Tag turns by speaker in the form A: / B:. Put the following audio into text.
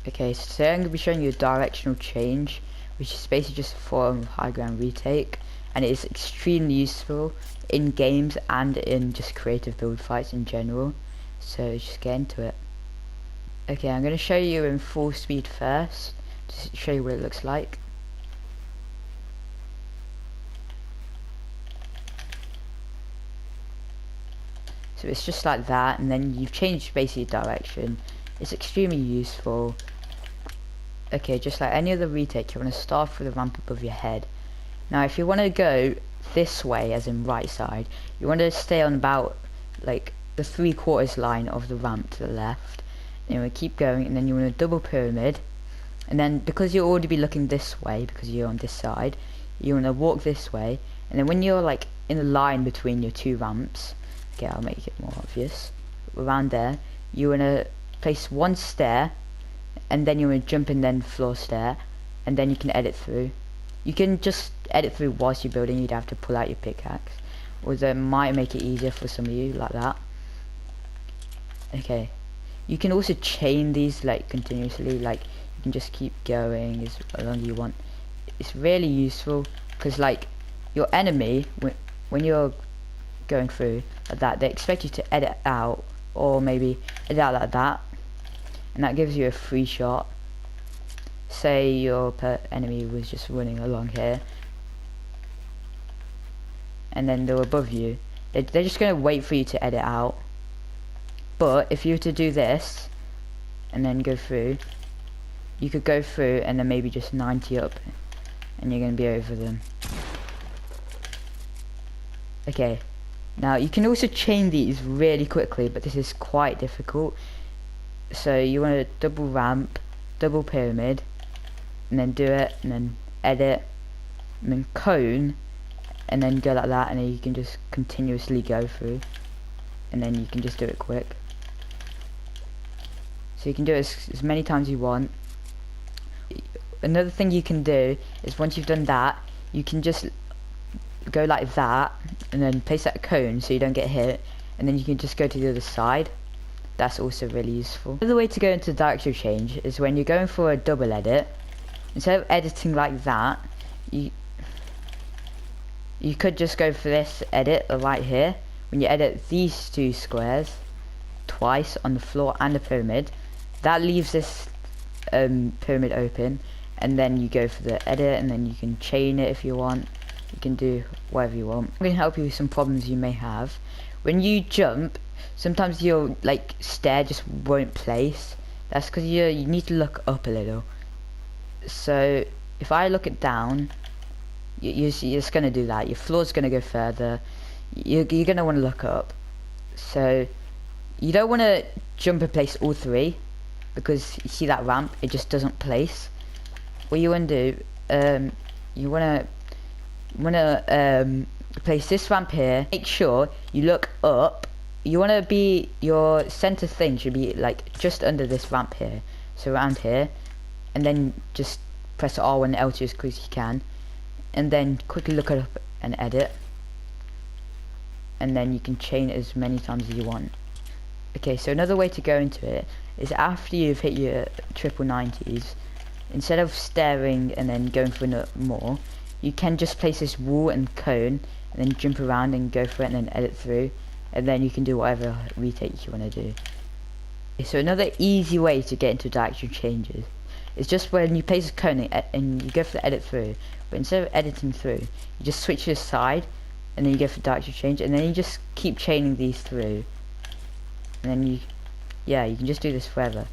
A: Okay, so today I'm going to be showing you a directional change, which is basically just a form of high ground retake, and it is extremely useful in games and in just creative build fights in general. So just get into it. Okay, I'm going to show you in full speed first, just to show you what it looks like. So it's just like that, and then you've changed basically direction. It's extremely useful. Okay, just like any other retake, you want to start with the ramp above your head. Now if you want to go this way, as in right side, you want to stay on about like the 3/4 line of the ramp to the left, and you want to keep going, and then you want to double pyramid, and then because you'll already be looking this way because you're on this side, you want to walk this way, and then when you're like in a line between your two ramps, okay, I'll make it more obvious, around there, you want to place one stair, and then you want to jump in, then floor stair, and then you can edit through. You can just edit through whilst you're building. You'd have to pull out your pickaxe, or that might make it easier for some of you like that. Okay, you can also chain these like continuously, like you can just keep going as long as you want. It's really useful because like your enemy, when you're going through like that, they expect you to edit out, or maybe edit out like that, and that gives you a free shot. Say your enemy was just running along here, and then they're above you. They're just going to wait for you to edit out. But if you were to do this, and then go through, you could go through and then maybe just 90 up, and you're going to be over them. Okay, now you can also chain these really quickly, but this is quite difficult. So you want to double ramp, double pyramid, and then do it, and then edit, and then cone, and then go like that, and then you can just continuously go through, and then you can just do it quick. So you can do it as many times as you want. Another thing you can do is once you've done that, you can just go like that, and then place that cone so you don't get hit, and then you can just go to the other side. That's also really useful. Another way to go into directional change is when you're going for a double edit. Instead of editing like that, you could just go for this edit right here. When you edit these two squares twice on the floor and the pyramid, that leaves this pyramid open, and then you go for the edit, and then you can chain it if you want. You can do whatever you want. I'm going to help you with some problems you may have. When you jump, sometimes your like stair just won't place. That's because you need to look up a little. So if I look it down, you're just going to do that. Your floor's going to go further. You're going to want to look up. So you don't want to jump and place all three, because you see that ramp, it just doesn't place. What you want to do, you want to place this ramp here. Make sure you look up. You want to be, your center thing should be like just under this ramp here, so around here, and then just press R1 and L2 as quick as you can, and then quickly look it up and edit, and then you can chain it as many times as you want. Okay, so another way to go into it is after you've hit your triple 90s, instead of staring and then going for more, you can just place this wall and cone, and then jump around and go for it, and then edit through, and then you can do whatever retake you want to do. Okay, so another easy way to get into directional changes is just when you place a cone and you go for the edit through, but instead of editing through, you just switch to the side, and then you go for directional change, and then you just keep chaining these through, and then you can just do this forever.